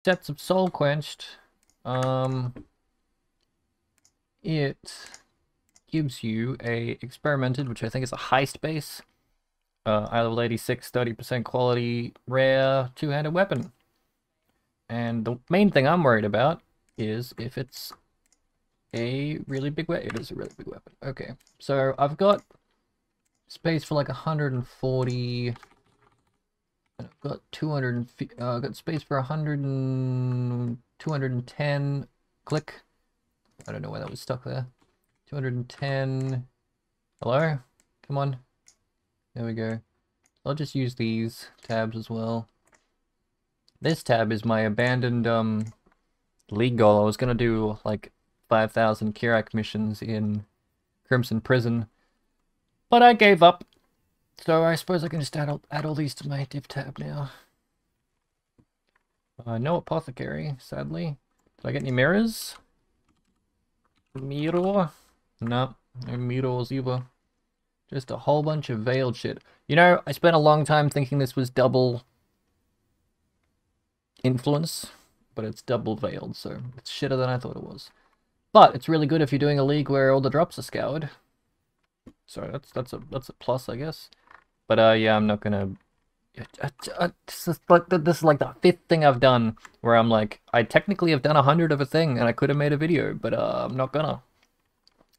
sets of soul quenched. It gives you a experimented, which I think is a heist base. Eye level 86, 30% quality, rare, two-handed weapon. And the main thing I'm worried about is if it's a really big weapon. It is a really big weapon. Okay, so I've got space for like 140. And I've got 200. I've got space for 100 and 210. Click. I don't know why that was stuck there. 210. Hello? Come on. There we go. I'll just use these tabs as well. This tab is my abandoned league goal. I was gonna do like 5,000 Kirak missions in Crimson Prison, but I gave up. So I suppose I can just add all these to my div tab now. No apothecary, sadly. Did I get any mirrors? Mirror? No, no mirrors either. Just a whole bunch of veiled shit. You know, I spent a long time thinking this was double influence, but it's double veiled, so it's shitter than I thought it was. But it's really good if you're doing a league where all the drops are scoured. So that's a plus, I guess. But yeah, I'm not gonna. This is like the fifth thing I've done where I'm like, I technically have done 100 of a thing and I could have made a video, but I'm not gonna.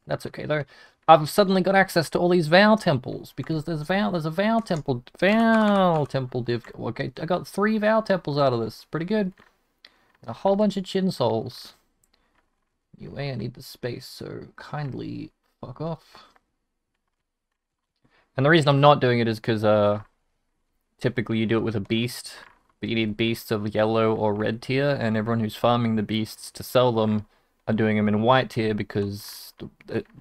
That's okay though. I've suddenly got access to all these Vow temples because there's a Vow temple div. Okay, I got 3 Vow temples out of this. Pretty good. A whole bunch of chin souls. Anyway, I need the space, so kindly fuck off. And the reason I'm not doing it is because typically you do it with a beast, but you need beasts of yellow or red tier, and everyone who's farming the beasts to sell them are doing them in white tier because,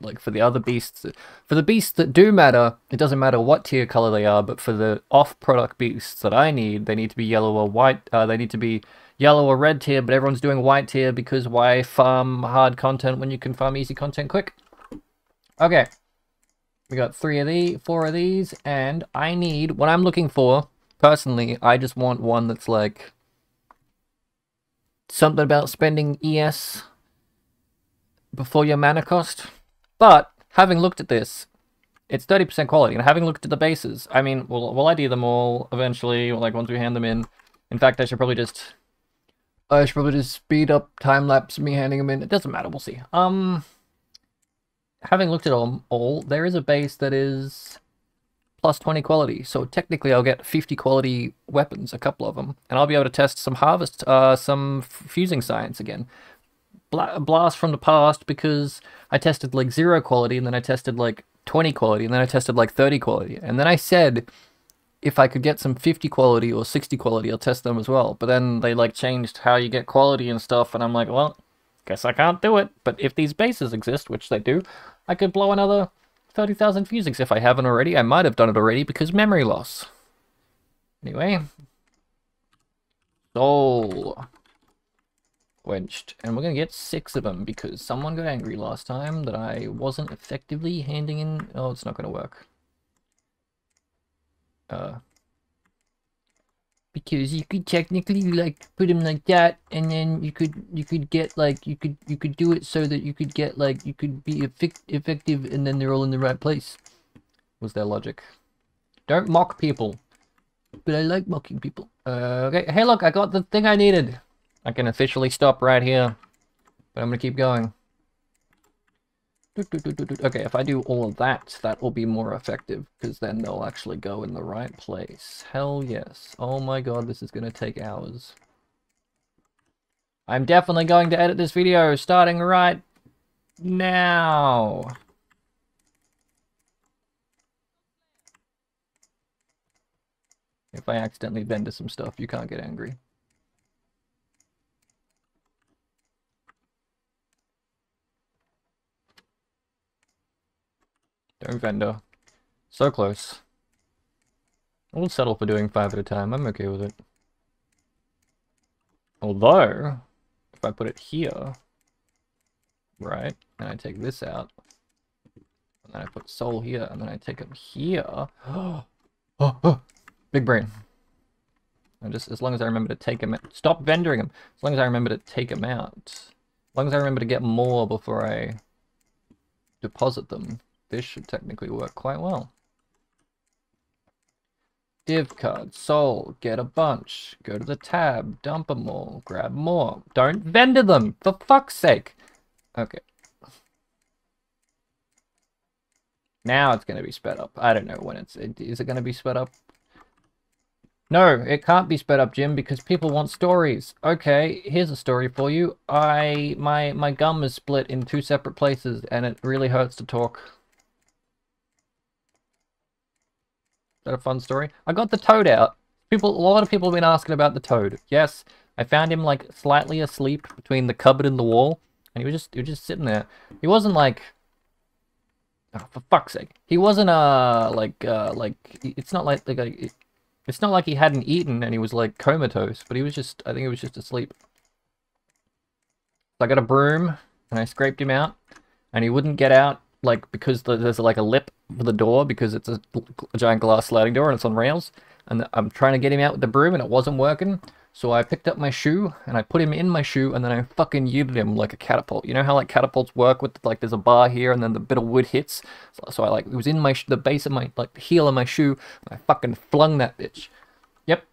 like, for the other beasts, for the beasts that do matter, it doesn't matter what tier color they are, but for the off-product beasts that I need, they need to be yellow or white, they need to be yellow or red tier, but everyone's doing white tier because why farm hard content when you can farm easy content quick? Okay. We got 4 of these, and I need, what I'm looking for, personally, I just want one that's like, something about spending ES before your mana cost. But, having looked at this, it's 30% quality, and having looked at the bases, I mean, we'll ID them all eventually, like once we hand them in. In fact, I should probably just speed up time-lapse me handing them in. It doesn't matter, we'll see. Having looked at all, there is a base that is plus 20 quality. So technically I'll get 50 quality weapons, a couple of them. And I'll be able to test some harvest, some fusing science again. Blast from the past because I tested like 0 quality and then I tested like 20 quality and then I tested like 30 quality. And then I said if I could get some 50 quality or 60 quality, I'll test them as well. But then they like changed how you get quality and stuff. And I'm like, well, guess I can't do it. But if these bases exist, which they do, I could blow another 30,000 fusings if I haven't already. I might have done it already because memory loss. Anyway. Soul Quenched. And we're going to get 6 of them because someone got angry last time that I wasn't effectively handing in... Oh, it's not going to work. Because you could technically like put them like that, and then you could get like you could do it so that you could get like you could be effective, and then they're all in the right place. Was their logic? Don't mock people. But I like mocking people. Okay. Hey, look, I got the thing I needed. I can officially stop right here, but I'm gonna keep going. Okay, if I do all of that, that will be more effective, because then they'll actually go in the right place. Hell yes. Oh my god, this is going to take hours. I'm definitely going to edit this video, starting right now. If I accidentally vendor some stuff, you can't get angry. Don't vendor. So close. We'll settle for doing 5 at a time. I'm okay with it. Although, if I put it here, right, and I take this out, and then I put soul here, and then I take them here. Big brain. And just as long as I remember to take them out. Stop vendoring them. As long as I remember to take them out. As long as I remember to get more before I deposit them. This should technically work quite well. Div card, soul, get a bunch. Go to the tab, dump them all, grab more. Don't vendor them, for fuck's sake. Okay. Now it's going to be sped up. I don't know when is it going to be sped up? No, it can't be sped up, Jim, because people want stories. Okay, here's a story for you. My gum is split in 2 separate places, and it really hurts to talk. Is that a fun story? I got the toad out. A lot of people have been asking about the toad. Yes, I found him like slightly asleep between the cupboard and the wall, and he was just sitting there. He wasn't like, oh, for fuck's sake. He wasn't it's not like it's not like he hadn't eaten and he was like comatose, but he was just, I think he was just asleep. So I got a broom and I scraped him out, and he wouldn't get out, like, because there's like a lip for the door, because it's a giant glass sliding door and it's on rails, and I'm trying to get him out with the broom and it wasn't working. So I picked up my shoe and I put him in my shoe, and then I fucking yeeted him like a catapult. You know how like catapults work with, like, there's a bar here and then the bit of wood hits. So I, like, it was in my the base of my, like, the heel of my shoe, and I fucking flung that bitch. Yep.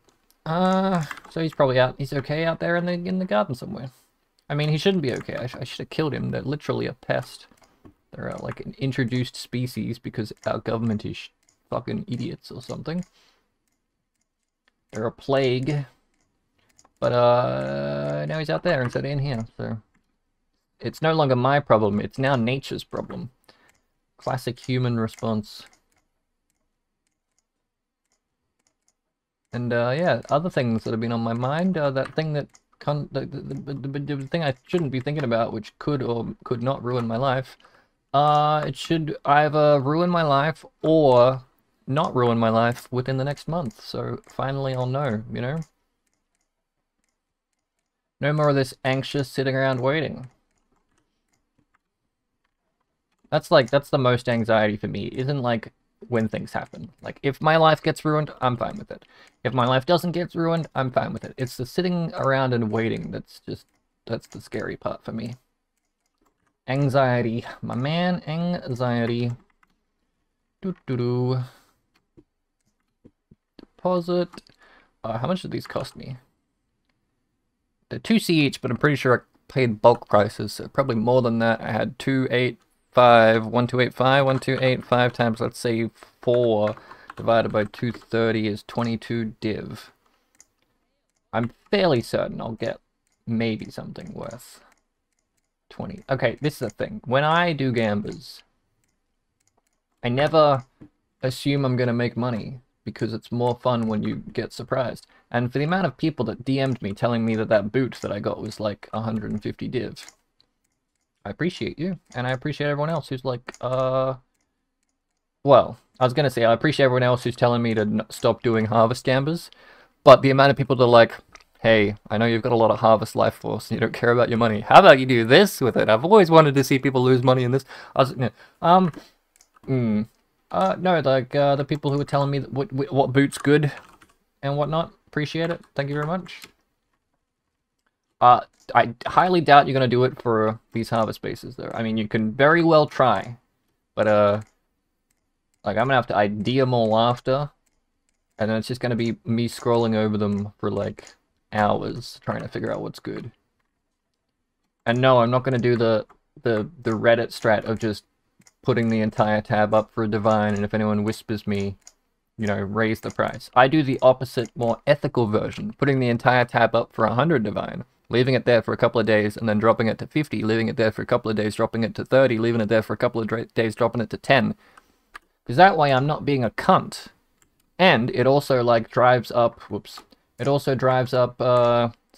So he's probably out. He's okay out there in the garden somewhere. I mean, he shouldn't be okay. I should have killed him. They're literally a pest. They're like an introduced species because our government is fucking idiots or something. They're a plague. But now he's out there instead of in here, so it's no longer my problem. It's now nature's problem. Classic human response. And yeah, other things that have been on my mind. That thing that the thing I shouldn't be thinking about, which could or could not ruin my life. It should either ruin my life or not ruin my life within the next month. So finally I'll know, you know? No more of this anxious sitting around waiting. That's the most anxiety for me, isn't like when things happen. Like, if my life gets ruined, I'm fine with it. If my life doesn't get ruined, I'm fine with it. It's the sitting around and waiting that's the scary part for me. Anxiety, my man, anxiety. Doo-doo-doo. Deposit. How much did these cost me? They're 2C each, but I'm pretty sure I paid bulk prices, so probably more than that. I had 1285 times, let's say 4 divided by 230 is 22 div. I'm fairly certain I'll get maybe something worth 20. Okay, this is the thing. When I do gambas, I never assume I'm going to make money, because it's more fun when you get surprised. And for the amount of people that DM'd me telling me that that boot that I got was like 150 div, I appreciate you, and I appreciate everyone else who's like, well, I was gonna say I appreciate everyone else who's telling me to stop doing harvest gambas, but the amount of people that are like, hey, I know you've got a lot of harvest life force and you don't care about your money. How about you do this with it? I've always wanted to see people lose money in this. I was, no, like, the people who were telling me what boot's good and whatnot, appreciate it. Thank you very much. I highly doubt you're gonna do it for these harvest bases, though. I mean, you can very well try, but, like, I'm gonna have to ID them all after, and then it's just gonna be me scrolling over them for, like, hours trying to figure out what's good. And no, I'm not gonna do the Reddit strat of just putting the entire tab up for a divine, and if anyone whispers me, you know, raise the price. I do the opposite, more ethical version, putting the entire tab up for 100 divine, leaving it there for a couple of days, and then dropping it to 50, leaving it there for a couple of days, dropping it to 30, leaving it there for a couple of days, dropping it to 10. Because that way I'm not being a cunt. And it also, like, drives up, whoops, it also drives up,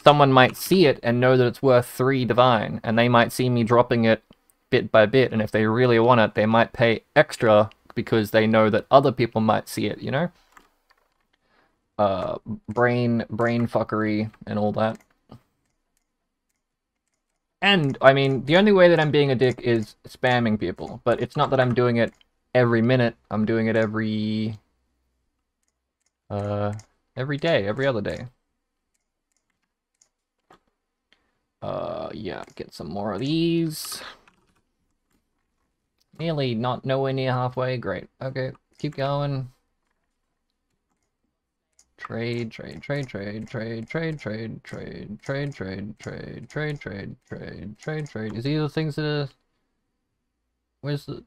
someone might see it and know that it's worth 3 divine, and they might see me dropping it bit by bit, and if they really want it, they might pay extra because they know that other people might see it, you know? Brain fuckery and all that. And, I mean, the only way that I'm being a dick is spamming people, but it's not that I'm doing it every minute, I'm doing it every day, every other day. yeah, get some more of these. Nearly not nowhere near halfway. Great. Okay, keep going. Trade, trade, trade, trade, trade, trade, trade, trade, trade, trade, trade, trade, trade, trade, trade, trade. Is these the things that are... Where's the...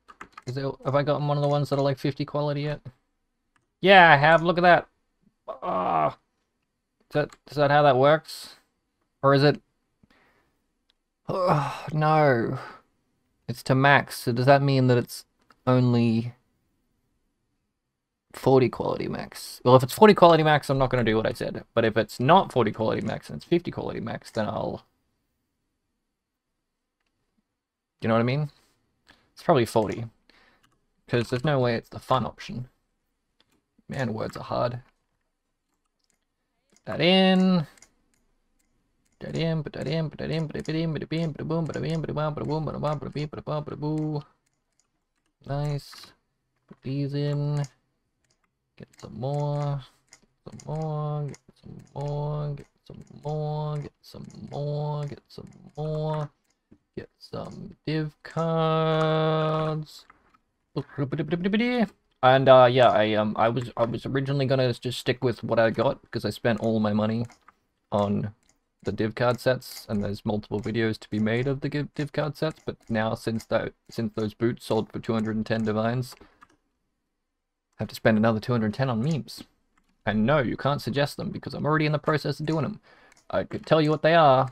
Is it... Have I gotten one of the ones that are like 50 quality yet? Yeah, I have. Look at that. Is that how that works? Or is it... Oh, no. It's to max. So does that mean that it's only 40 quality max? Well, if it's 40 quality max, I'm not going to do what I said. But if it's not 40 quality max and it's 50 quality max, then I'll... You know what I mean? It's probably 40. Because there's no way it's the fun option. Man, words are hard. Put that in. Put that in, put that in, put that in, put it in, put it in, put it boom, put it in, put it boom, put it boom, put it boom, put it boom, put it boom, put it boom. Nice. Put these in. Get some more. Some more. Get some more. Get some more. Get some more. Get some more. Get some div cards. And yeah, I was originally gonna just stick with what I got because I spent all my money on the div card sets, and there's multiple videos to be made of the div card sets. But now since those boots sold for 210 divines, I have to spend another 210 on memes. And no, you can't suggest them because I'm already in the process of doing them. I could tell you what they are.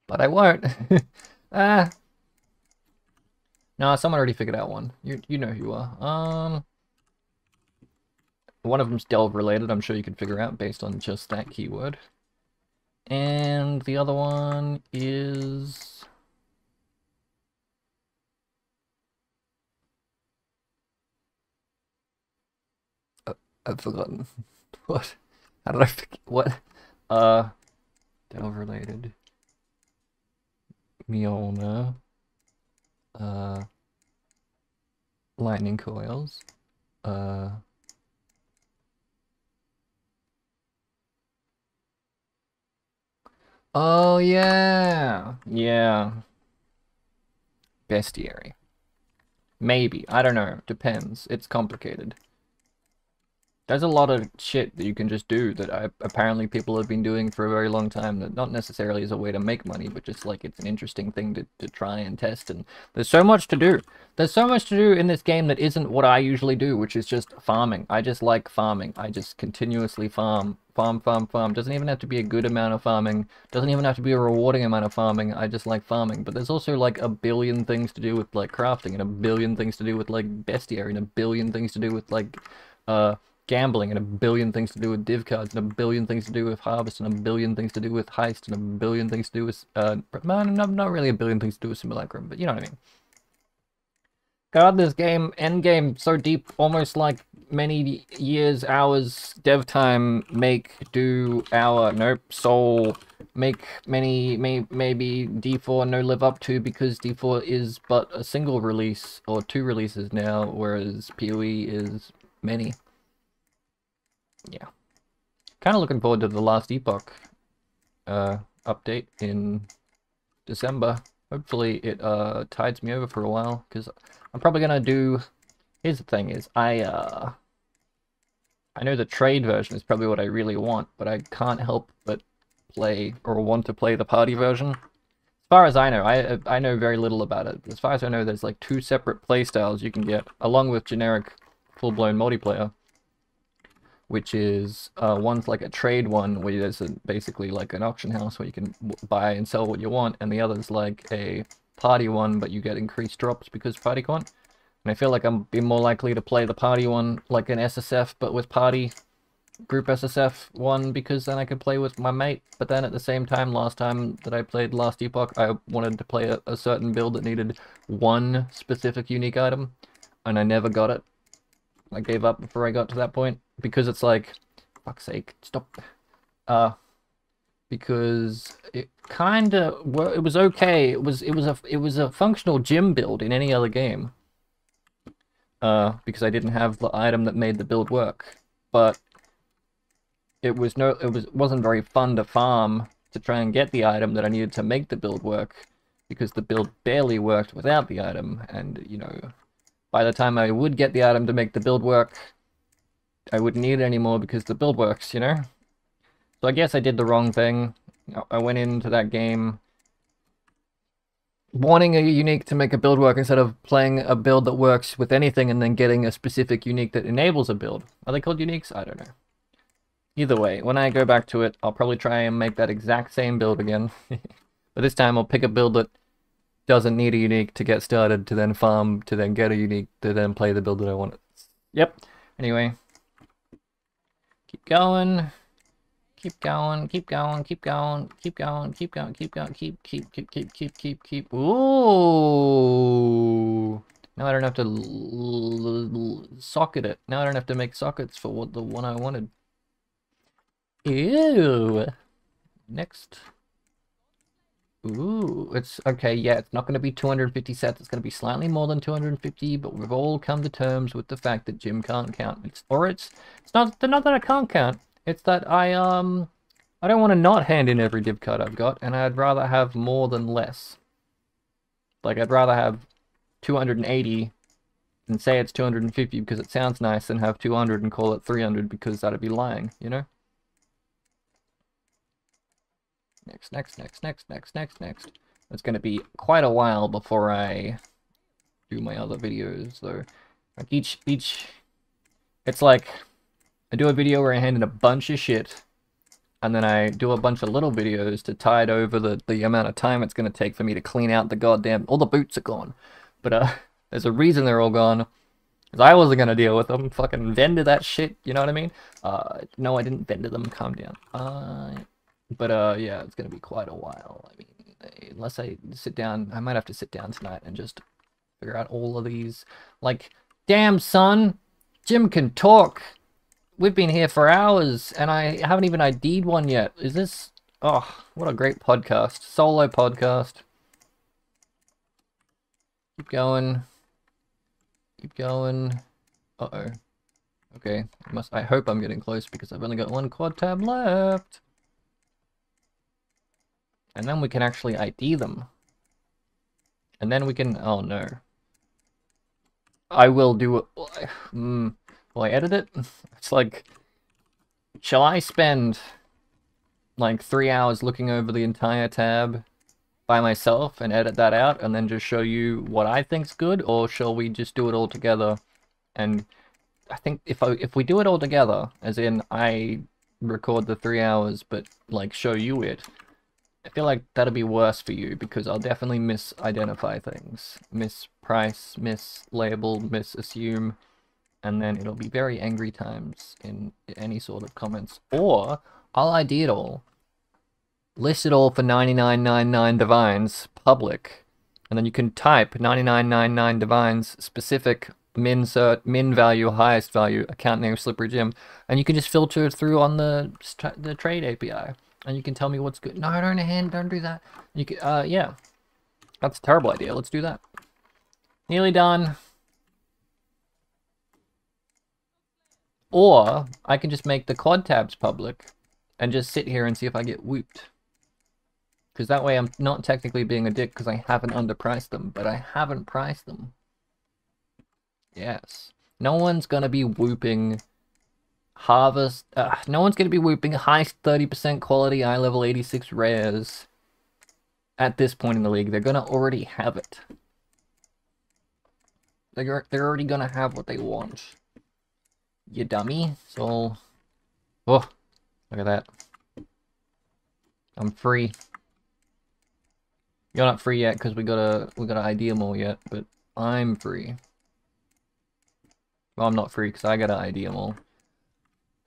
But I won't. No, someone already figured out one. You know who you are. One of them's delve related, I'm sure you can figure out based on just that keyword. And the other one is... I've forgotten. What? How did I forget? What? Delve related. Mjolnir. Lightning coils. Oh yeah. Yeah. Bestiary. Maybe. I don't know. Depends. It's complicated. There's a lot of shit that you can just do that apparently people have been doing for a very long time, that not necessarily is a way to make money, but just like it's an interesting thing to try and test. And there's so much to do. There's so much to do in this game that isn't what I usually do, which is just farming. I just like farming. I just continuously farm. Farm, farm, farm. Doesn't even have to be a good amount of farming. Doesn't even have to be a rewarding amount of farming. I just like farming. But there's also like a billion things to do with like crafting, and a billion things to do with like bestiary, and a billion things to do with like gambling, and a billion things to do with div cards, and a billion things to do with harvest, and a billion things to do with heist, and a billion things to do with not really a billion things to do with simulacrum, but you know what I mean. God, this game, endgame, so deep, almost like many years, hours, dev time, make, do, hour, nope, soul, make many, maybe D4 no live up to, because D4 is but a single release, or 2 releases now, whereas PoE is many. Yeah. Kind of looking forward to the last Epoch update in December. Hopefully it tides me over for a while, because I'm probably gonna do... Here's the thing is, I know the trade version is probably what I really want, but I can't help but play, or want to play the party version. As far as I know, I know very little about it. As far as I know, there's like 2 separate playstyles you can get, along with generic full-blown multiplayer. Which is, one's like a trade one, where there's basically like an auction house where you can buy and sell what you want, and the other's like a party one, but you get increased drops because party con. And I feel like I'm be more likely to play the party one, like an SSF, but with party group SSF one, because then I could play with my mate. But then at the same time, last time that I played Last Epoch, I wanted to play a certain build that needed one specific unique item, and I never got it. I gave up before I got to that point, because it's like, fuck's sake, stop. Because it kinda, well, it was okay. It was a functional gym build in any other game. Because I didn't have the item that made the build work. but it wasn't very fun to farm to try and get the item that I needed to make the build work, because the build barely worked without the item, and, you know, by the time I would get the item to make the build work, I wouldn't need it anymore because the build works, you know? So I guess I did the wrong thing. I went into that game wanting a unique to make a build work instead of playing a build that works with anything and then getting a specific unique that enables a build. Are they called uniques? I don't know. Either way, when I go back to it, I'll probably try and make that exact same build again. But this time I'll pick a build that doesn't need a unique to get started, to then farm, to then get a unique, to then play the build that I want. Yep. Anyway. Keep going. Keep going, keep going, keep going, keep going, keep going, keep going, keep. Ooh. Now I don't have to socket it. Now I don't have to make sockets for the one I wanted. Ew. Next. Ooh, it's okay, yeah, it's not going to be 250 sets, it's going to be slightly more than 250, but we've all come to terms with the fact that Jim can't count. It's not that I can't count. It's that I don't want to not hand in every div card I've got, and I'd rather have more than less. Like, I'd rather have 280 and say it's 250 because it sounds nice, than have 200 and call it 300 because that'd be lying, you know? Next. It's going to be quite a while before I do my other videos, though. Like, it's like I do a video where I hand in a bunch of shit, and then I do a bunch of little videos to tide over the amount of time it's going to take for me to clean out the goddamn... All the boots are gone. But there's a reason they're all gone. Because I wasn't going to deal with them. Fucking vendor that shit, you know what I mean? No, I didn't vendor them. Calm down. But yeah, it's going to be quite a while. I mean, unless I sit down... I might have to sit down tonight and just figure out all of these. Like, damn, son! Jim can talk! We've been here for hours, and I haven't even ID'd one yet. Is this... Oh, what a great podcast. Solo podcast. Keep going. Keep going. Uh-oh. Okay. I hope I'm getting close, because I've only got one quad tab left. And then we can actually ID them. And then we can... Oh, no. I will do it... Will I edit it? It's like, shall I spend like 3 hours looking over the entire tab by myself and edit that out and then just show you what I think's good, or shall we just do it all together? And I think if we do it all together, as in I record the 3 hours but like show you it, I feel like that'll be worse for you, because I'll definitely misidentify things, misprice, mislabel, misassume. And then it'll be very angry times in any sort of comments. Or I'll ID it all, list it all for 9999 divines, public, and then you can type 9999 divines, specific, min value, highest value, account name, Slippery Jim, and you can just filter it through on the trade API, and you can tell me what's good. No, don't do that. You can, yeah, that's a terrible idea. Let's do that. Nearly done. Or I can just make the quad tabs public and just sit here and see if I get whooped. Because that way I'm not technically being a dick because I haven't underpriced them, but I haven't priced them. Yes. No one's going to be whooping harvest. No one's going to be whooping high 30% quality eye level 86 rares at this point in the league. They're going to already have it. They're already going to have what they want. You dummy. So, oh, look at that. I'm free. You're not free yet because we gotta ID them all yet, but I'm free. Well, I'm not free because I gotta ID them all.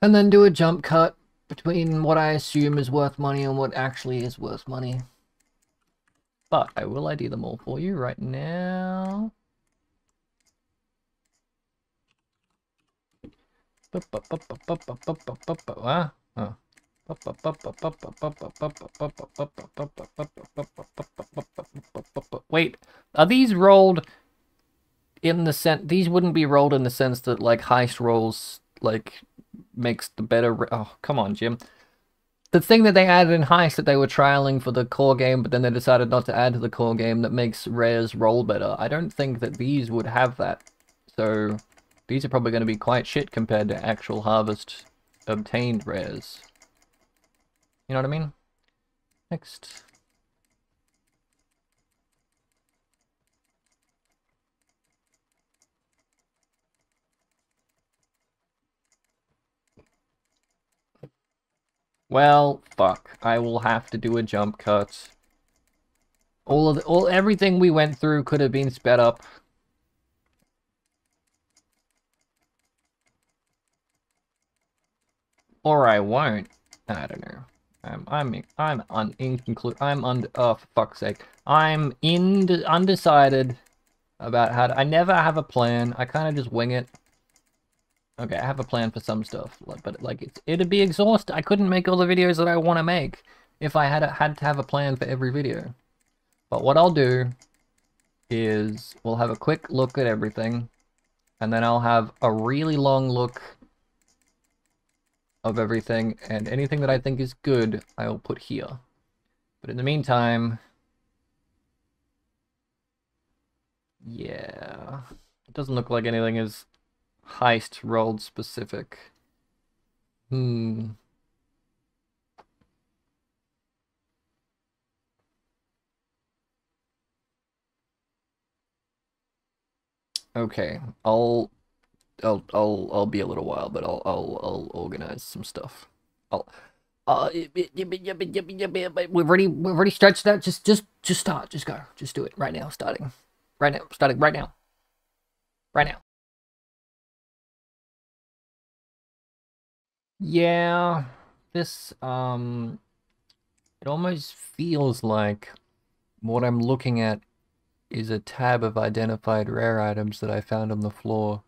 And then do a jump cut between what I assume is worth money and what actually is worth money. But I will ID them all for you right now. Wait, are these rolled in the sense... These wouldn't be rolled in the sense that, like, heist rolls, like, makes the better... Oh, come on, Jim. The thing that they added in Heist that they were trialing for the core game, but then they decided not to add to the core game that makes rares roll better. I don't think that these would have that. So these are probably going to be quite shit compared to actual Harvest obtained rares. You know what I mean? Next. Well, fuck. I will have to do a jump cut. Everything we went through could have been sped up. Or I won't. I don't know. Oh, for fuck's sake. I'm undecided about how to... I never have a plan. I kind of just wing it. Okay, I have a plan for some stuff, but like it'd be exhausting. I couldn't make all the videos that I want to make if I had to have a plan for every video. But what I'll do is we'll have a quick look at everything, and then I'll have a really long look of everything, and anything that I think is good, I'll put here. But in the meantime, yeah, it doesn't look like anything is Heist rolled specific. Okay, I'll be a little while, but I'll organize some stuff. We've already stretched that. Just start. Just go. Just do it right now. Starting right now. Starting right now. Right now. Yeah, this it almost feels like what I'm looking at is a tab of identified rare items that I found on the floor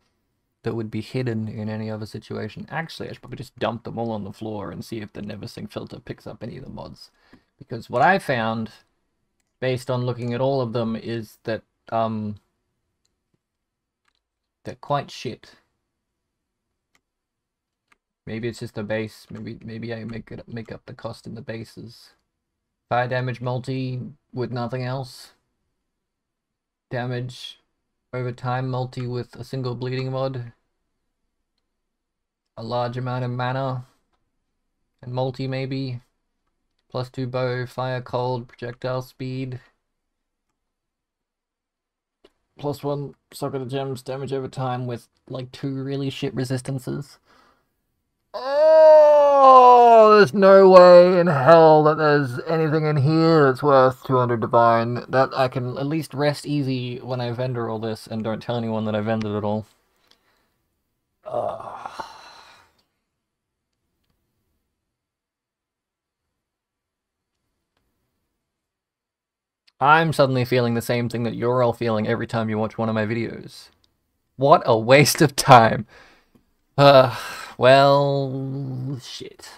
that would be hidden in any other situation. Actually, I should probably just dump them all on the floor and see if the never sync filter picks up any of the mods. Because what I found, based on looking at all of them, is that they're quite shit. Maybe it's just the base. Maybe I make up the cost in the bases. Fire damage multi with nothing else. Damage over time multi with a single bleeding mod. A large amount of mana. And multi maybe. +2 bow, fire cold, projectile speed. +1 sock of the gems, damage over time with like 2 really shit resistances. Oh, there's no way in hell that there's anything in here that's worth 200 divine. That I can at least rest easy when I vendor all this and don't tell anyone that I vended it all. I'm suddenly feeling the same thing that you're all feeling every time you watch one of my videos. What a waste of time. Well, shit.